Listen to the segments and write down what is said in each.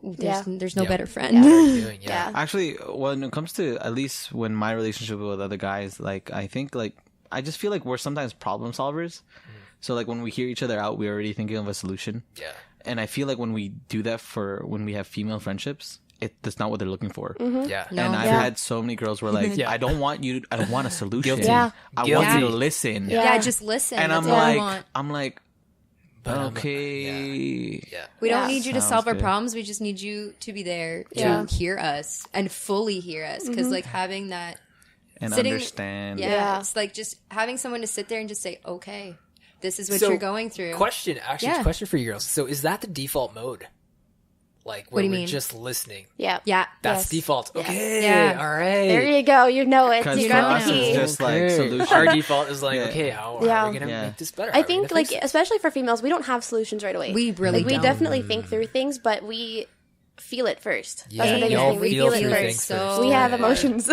there's no better friend. Actually, when it comes to, at least when my relationship with other guys, like, I think, like, I just feel like we're sometimes problem solvers. So, like, when we hear each other out, we're already thinking of a solution. Yeah. And I feel like when we do that when we have female friendships, that's not what they're looking for. Yeah. No. And I've had so many girls where, like, I don't want a solution. I want you to listen. Yeah, just listen. And that's I'm like, okay. We don't need you to solve our problems. We just need you to be there to hear us and fully hear us. Because, like, having that... And understand. Yeah. It's like just having someone to sit there and just say, okay, this is what you're going through. Question for you girls. So is that the default mode? Like, where we're just listening? Yeah. That's default. Okay. All right. There you go. You know it. Because You for know us, it's just like solution. Our default is like, okay, how are we going to make this better? I think, like, especially for females, we don't have solutions right away. We really don't. We definitely think through things, but we feel it first. Yeah, that's the biggest thing. We feel it first. So we have emotions.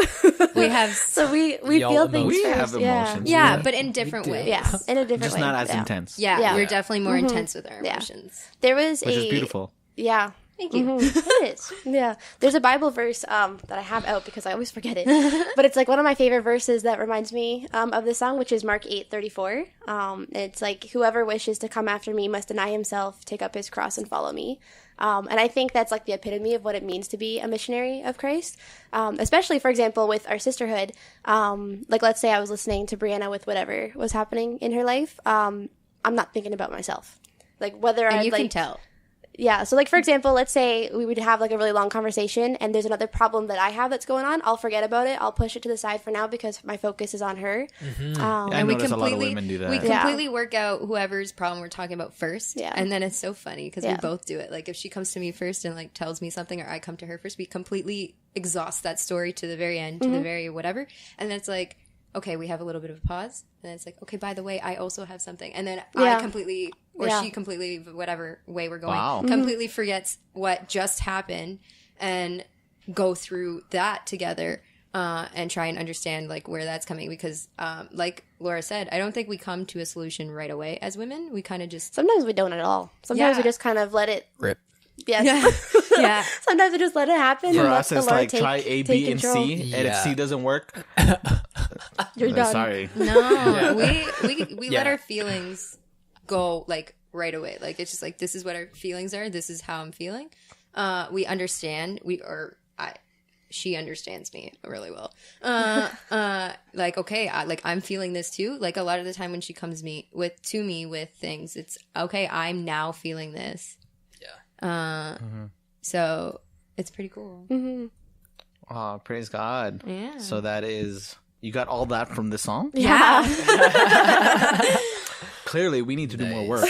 We have we feel things we first. have emotions. Yeah, but in different ways. Yeah, in a different just way. Not as intense. Yeah, we're definitely more intense with our emotions. There was which is beautiful. Yeah. Thank you. It is. Yeah. There's a Bible verse that I have out because I always forget it. But it's like one of my favorite verses that reminds me of this song, which is Mark 8:34. It's like, whoever wishes to come after me must deny himself, take up his cross, and follow me. And I think that's like the epitome of what it means to be a missionary of Christ. Especially, for example, with our sisterhood. Like, let's say I was listening to Brianna with whatever was happening in her life. I'm not thinking about myself. Like, whether and I you like... can tell. Yeah. So, like, for example, let's say we would have, like, a really long conversation and there's another problem that I have that's going on. I'll forget about it. I'll push it to the side for now because my focus is on her. I notice a lot of women do that. We completely work out whoever's problem we're talking about first. Yeah. And then it's so funny because we both do it. Like, if she comes to me first and, like, tells me something, or I come to her first, we completely exhaust that story to the very end, to the very whatever. And then it's like, okay, we have a little bit of a pause. And then it's like, okay, by the way, I also have something. And then I completely, or she completely, whatever way we're going, completely forgets what just happened and go through that together and try and understand, like, where that's coming. Because, like Laura said, I don't think we come to a solution right away as women. We kind of just... Sometimes we don't at all. Sometimes we just kind of let it... Rip. Yes. Yeah. Sometimes we just let it happen. For and us, let it's the Lord like try A, B, and C, and if C doesn't work, you're done. Sorry. No, we let our feelings go, like, right away. Like, it's just like, this is what our feelings are. This is how I'm feeling. We understand. She understands me really well. Like, okay, I'm feeling this too. Like, a lot of the time when she comes to me with things, it's okay, I'm now feeling this. So it's pretty cool. Oh, praise God. Yeah. So that is, you got all that from this song? Yeah. Clearly, we need to do more work.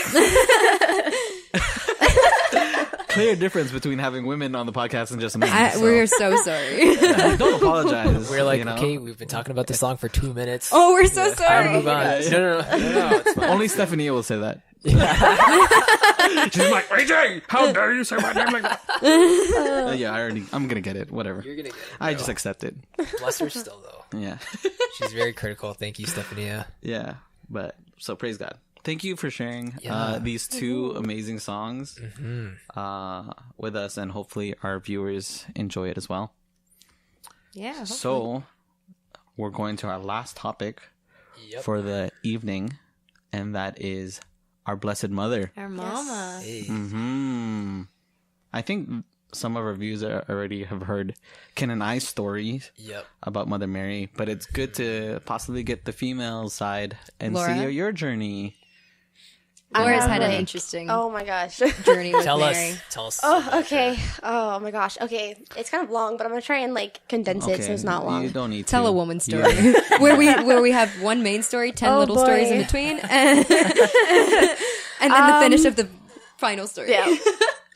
Clear difference between having women on the podcast and just men. We're so sorry. Don't apologize. We're like, okay, we've been talking about this song for 2 minutes. Oh, we're so sorry. Time to move on. No, it's fine. Only Stephanie will say that. Yeah. She's like, AJ, how dare you say my name like that? Yeah, I'm gonna get it. Whatever. You're gonna get it. I just accept it. Bless her still, though. Yeah. She's very critical. Thank you, Stephanie. Yeah, but so praise God. Thank you for sharing these two amazing songs with us, and hopefully our viewers enjoy it as well. Yeah. Hopefully. So we're going to our last topic for the evening, and that is our Blessed Mother. Our Mama. Hey. I think some of our viewers already have heard Ken and I's stories about Mother Mary, but it's good to possibly get the female side and see your journey. Laura's had an interesting oh my gosh journey with Mary. Tell us. Oh, okay. Oh my gosh. Okay, it's kind of long, but I'm gonna try and like condense it so it's not long. You don't need to tell a woman's story where we have one main story, 10 little stories in between, and then the finish of the final story. Yeah.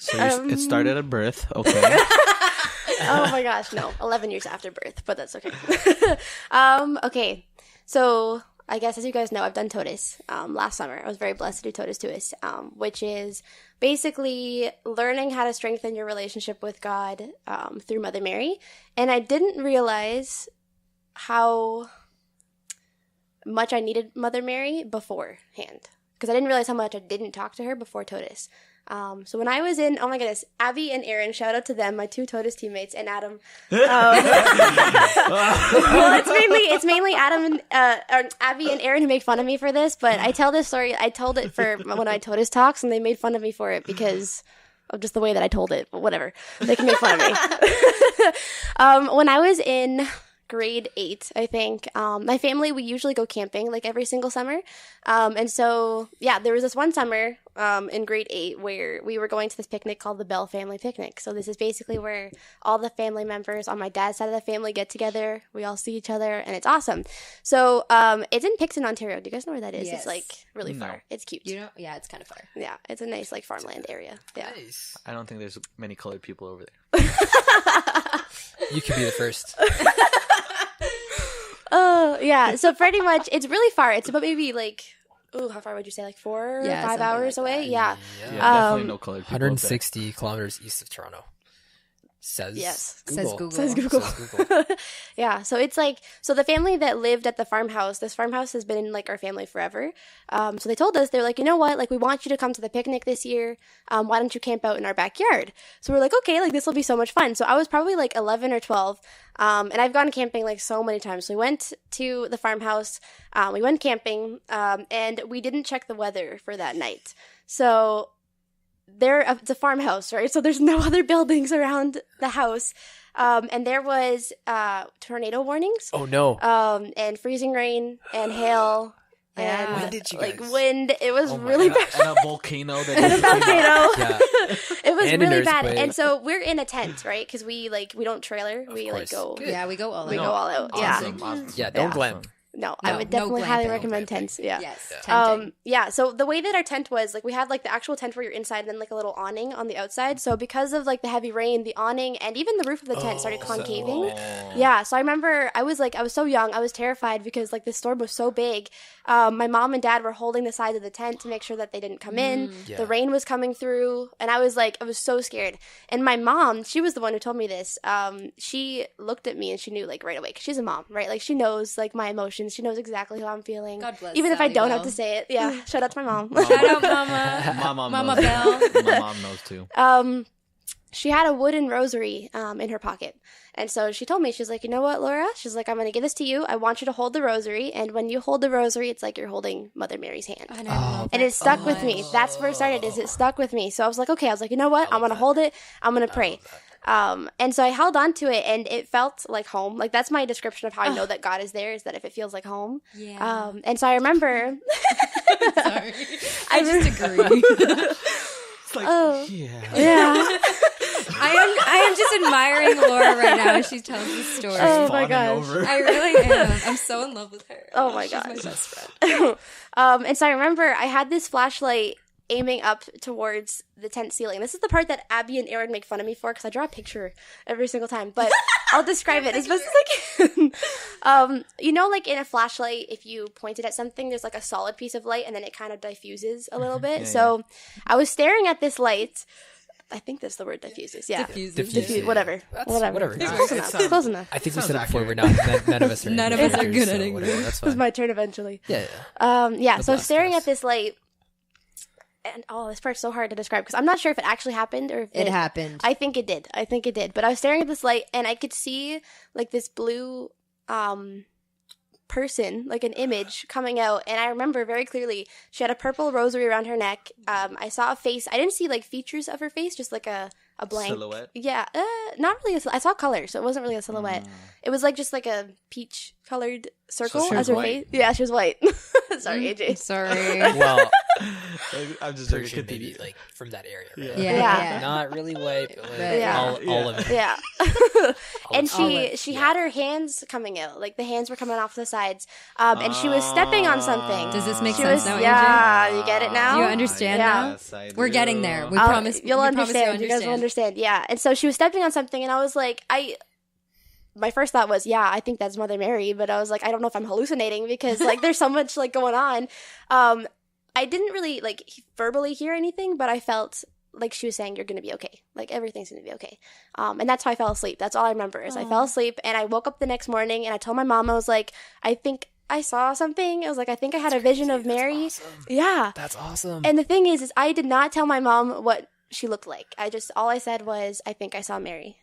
So it started at birth. Okay. Oh my gosh, no. 11 years after birth, but that's okay. Okay. So I guess, as you guys know, I've done TOTUS last summer. I was very blessed to do TOTUS, which is basically learning how to strengthen your relationship with God through Mother Mary. And I didn't realize how much I needed Mother Mary beforehand, because I didn't realize how much I didn't talk to her before TOTUS. So when I was in, oh my goodness, Abby and Aaron, shout out to them, my 2 TOTUS teammates, and Adam. Well, it's mainly Adam and or Abby and Aaron who make fun of me for this. But I tell this story. I told it for one of my TOTUS talks, and they made fun of me for it because of just the way that I told it. But whatever, they can make fun of me. When I was in grade 8, I think, my family, we usually go camping like every single summer. And so, yeah, there was this one summer in grade 8 where we were going to this picnic called the Bell Family Picnic. So this is basically where all the family members on my dad's side of the family get together. We all see each other, and it's awesome. So it's in Picton, Ontario. Do you guys know where that is? Yes. It's like really far. It's cute. You know? Yeah, it's kind of far. Yeah, it's a nice like farmland area. Yeah. Nice. I don't think there's many colored people over there. You could be the first. Oh, yeah. So pretty much, it's really far. It's about maybe like, how far would you say? Like 4 or 5 hours away? That. Yeah. Yeah, definitely no colored people. 160 kilometers east of Toronto. Says Google. Says Google. Yeah, so it's like, so the family that lived at the farmhouse, this farmhouse has been in like our family forever. So they told us, they're like, you know what, like we want you to come to the picnic this year. Why don't you camp out in our backyard? So we're like, okay, like this will be so much fun. So I was probably like 11 or 12. And I've gone camping like so many times. So we went to the farmhouse, we went camping, and we didn't check the weather for that night. So it's a farmhouse, right? So there's no other buildings around the house. And there was tornado warnings. Oh no. And freezing rain and hail. And when did you like guys? wind, it was really bad. And a volcano. And a volcano. Yeah. It was And really an bad. earthquake. And so we're in a tent, right? Because we don't trailer. We like course. go. Good. Yeah, we go all We out. go all out. Awesome, Yeah. awesome. Yeah, don't Yeah. glam. No, I No, would no definitely glamping. highly No recommend glamping. tents. Yeah. Yes, Yeah. tenting. Yeah, so the way that our tent was, like, we had, like, the actual tent where you're inside and then, like, a little awning on the outside. So because of, like, the heavy rain, the awning and even the roof of the tent started concaving. Yeah, so I remember I was so young. I was terrified because, like, the storm was so big. My mom and dad were holding the sides of the tent to make sure that they didn't come in. Yeah. The rain was coming through. And I was so scared. And my mom, she was the one who told me this. She looked at me and she knew, like, right away. Because she's a mom, right? Like, she knows, like, my emotions. She knows exactly how I'm feeling. God bless Even if I Sally don't Bell. have to say it. Yeah, shout out to my mom. Shout out, Mama. My mom Mama knows. Bell. My mom knows too. She had a wooden rosary in her pocket. And so she told me, she's like, you know what, Laura? She's like, I'm going to give this to you. I want you to hold the rosary. And when you hold the rosary, it's like you're holding Mother Mary's hand. And I love And that it stuck so with me. much. That's where it started, is it stuck with me. So I was like, okay. I was like, you know what? I'm going to hold it. I'm going to pray. And so I held on to it, and it felt like home. Like, that's my description of how I know that God is there, is that if it feels like home. Yeah. And so I remember... Sorry. I just agree. It's like, Yeah. I am just admiring Laura right now as she tells the story. Oh my fawning gosh. over. I really am. I'm so in love with her. Oh my She's gosh. my best friend. And so I remember I had this flashlight aiming up towards the tent ceiling. This is the part that Abby and Aaron make fun of me for because I draw a picture every single time. But I'll describe it as best as I can. You know, like in a flashlight, if you point it at something, there's like a solid piece of light and then it kind of diffuses a little bit. Yeah, So I was staring at this light. I think that's the word, diffuses. Yeah. Diffuse. Whatever. That's Whatever. whatever. Close It enough. sounds- Close enough. I think we Sounds said it before. accurate. We're not. None of us are. None of us are English, good so at whatever, English. That's It was fine. my turn eventually. Yeah. Yeah, so blessed staring us. at this light, and this part's so hard to describe because I'm not sure if it actually happened or if It happened. I think it did. But I was staring at this light, and I could see like this blue person, like an image coming out, and I remember very clearly she had a purple rosary around her neck. I saw a face. I didn't see like features of her face, just like a blank Silhouette? Yeah, not really. I saw color, so it wasn't really a silhouette. It was like just like a peach colored circle she as was her white? face. Yeah, she was white. Sorry, AJ. Sorry. Well, I'm just joking. Persian maybe like from that area. Right? Yeah. Yeah. Not really white, but like Yeah. all of it. Yeah. And Olive, she had her hands coming out. Like the hands were coming off the sides. And she was stepping on something. Does this make She sense was, now, AJ? yeah, you get it now? Do you understand Yeah. now? Yes, I We're do. getting there. We I'll- promise. You'll we promise understand. You guys will understand. Yeah. And so she was stepping on something, and I was like, my first thought was, yeah, I think that's Mother Mary, but I was like, I don't know if I'm hallucinating because like there's so much like going on. I didn't really like verbally hear anything, but I felt like she was saying, you're going to be okay. Like everything's going to be okay. And that's how I fell asleep. That's all I remember is I fell asleep, and I woke up the next morning, and I told my mom, I was like, I think I saw something. I was like, I think I had a vision of Mary. Awesome. Yeah. That's awesome. And the thing is I did not tell my mom what she looked like. All I said was, I think I saw Mary.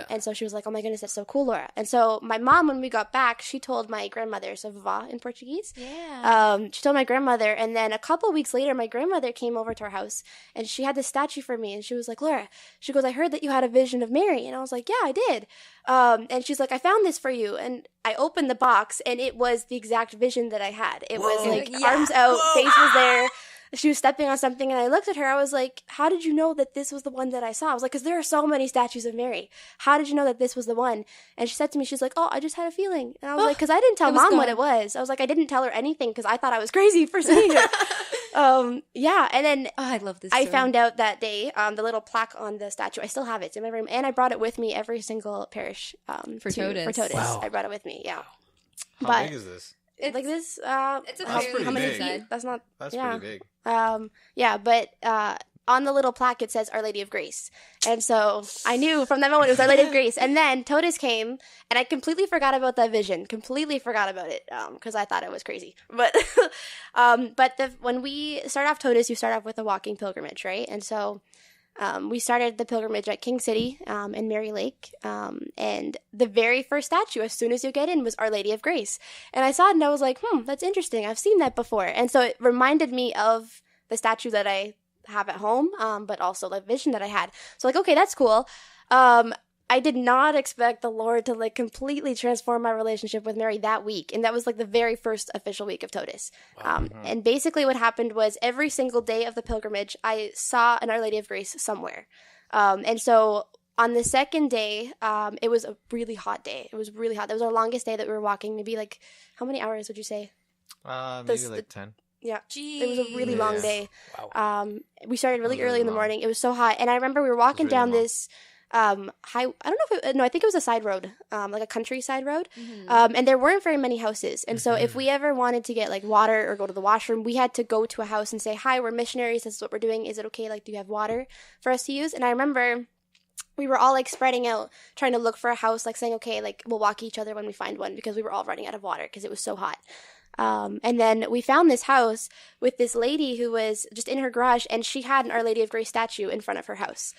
And so she was like, oh my goodness, that's so cool, Laura. And so my mom, when we got back, she told my grandmother, so vovó in Portuguese. Yeah. She told my grandmother, and then a couple weeks later, my grandmother came over to our house, and she had this statue for me, and she was like, Laura, she goes, I heard that you had a vision of Mary. And I was like, yeah, I did. And she's like, I found this for you. And I opened the box, and it was the exact vision that I had. It was like arms out, face was there. She was stepping on something, and I looked at her. I was like, how did you know that this was the one that I saw? I was like, because there are so many statues of Mary. How did you know that this was the one? And she said to me, she's like, oh, I just had a feeling. And I was like, because I didn't tell Mom what it was. I was like, I didn't tell her anything because I thought I was crazy for saying it. Yeah. And then I love this story. I found out that day, the little plaque on the statue, I still have it. It's in my room. And I brought it with me every single parish for Totus. Wow. I brought it with me, yeah. How big is this? It's like this. It's a pretty big. That's not. That's yeah. pretty big. Yeah, but on the little plaque it says Our Lady of Grace, and so I knew from that moment it was Our Lady of Grace. And then Totus came, and I completely forgot about that vision. Completely forgot about it because I thought it was crazy. But when we start off Totus, you start off with a walking pilgrimage, right? And so. We started the pilgrimage at King City in Mary Lake, and the very first statue, as soon as you get in, was Our Lady of Grace. And I saw it, and I was like, that's interesting. I've seen that before. And so it reminded me of the statue that I have at home, but also the vision that I had. So like, okay, that's cool. I did not expect the Lord to like completely transform my relationship with Mary that week. And that was like the very first official week of Totus. And basically what happened was every single day of the pilgrimage, I saw an Our Lady of Grace somewhere. And so on the second day, it was a really hot day. It was really hot. That was our longest day that we were walking. Maybe like, how many hours would you say? Maybe like 10. Yeah. Jeez. It was a really long day. Wow. We started really early in the morning. It was so hot. And I remember we were walking down this... I don't know if I think it was a side road, like a countryside road. And there weren't very many houses. And so if we ever wanted to get like water or go to the washroom, we had to go to a house and say, hi, we're missionaries. This is what we're doing. Is it okay? Like, do you have water for us to use? And I remember we were all like spreading out, trying to look for a house, like saying, okay, like we'll walk each other when we find one because we were all running out of water because it was so hot. And then we found this house with this lady who was just in her garage, and she had an Our Lady of Grace statue in front of her house.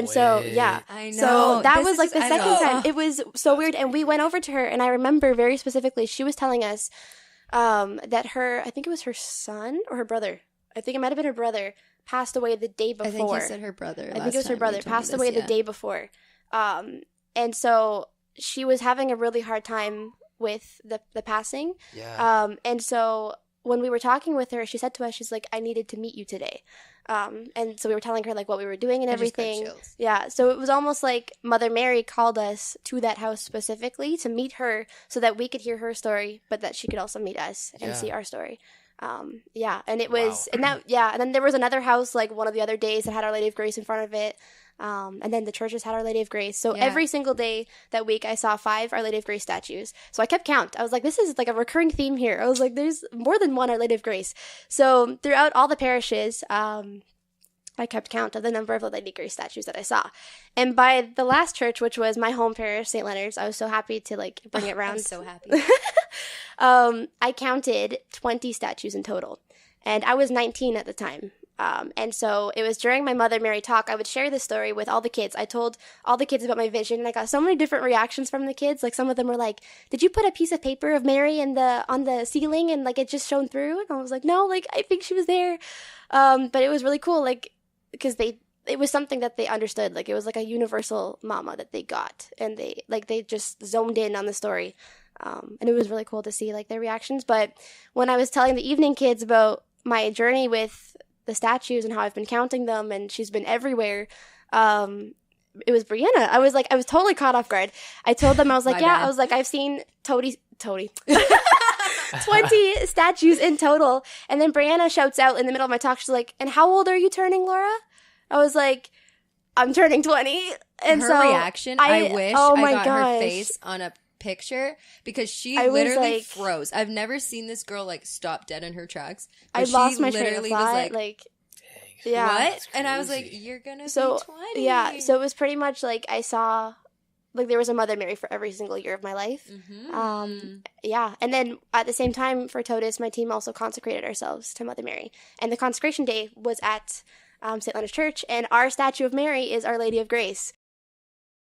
So, yeah. I know. So that was like the second time. It was so weird. And we went over to her, and I remember very specifically, she was telling us that I think it was her son or her brother. I think it might have been her brother, passed away the day before. I think you said her brother. I think it was her brother, passed away the day before. And so she was having a really hard time with the passing. Yeah. And so when we were talking with her, she said to us, she's like, I needed to meet you today. And so we were telling her like what we were doing and everything. Yeah. So it was almost like Mother Mary called us to that house specifically to meet her so that we could hear her story, but that she could also meet us and see our story. Yeah. And it was, and then there was another house like one of the other days that had Our Lady of Grace in front of it. And then the churches had Our Lady of Grace. So every single day that week, I saw 5 Our Lady of Grace statues. So I kept count. I was like, this is like a recurring theme here. I was like, there's more than one Our Lady of Grace. So throughout all the parishes, I kept count of the number of Lady of Grace statues that I saw. And by the last church, which was my home parish, St. Leonard's, I was so happy to like bring it around. I'm so happy. I counted 20 statues in total. And I was 19 at the time. And so it was during my Mother Mary talk, I would share this story with all the kids. I told all the kids about my vision, and I got so many different reactions from the kids. Like some of them were like, did you put a piece of paper of Mary on the ceiling and like it just shone through? And I was like, no, like I think she was there. But it was really cool, like, because it was something that they understood. Like it was like a universal mama that they got, and they just zoned in on the story. And it was really cool to see like their reactions. But when I was telling the evening kids about my journey with the statues and how I've been counting them, and she's been everywhere, it was Brianna. I was totally caught off guard. I told them, I was like, I was like, I've seen 20 statues in total. And then Brianna shouts out in the middle of my talk, she's like, and how old are you turning, Laura? I was like, I'm turning 20. And her reaction, I wish I got her face on a picture, because she literally froze. I've never seen this girl like stop dead in her tracks. I lost my train of thought. Like, yeah. What? And I was like, you're gonna be 20. Yeah. So it was pretty much like I saw like there was a Mother Mary for every single year of my life. Yeah. And then at the same time for Totus, my team also consecrated ourselves to Mother Mary. And the consecration day was at St. Leonard's Church, and our statue of Mary is Our Lady of Grace.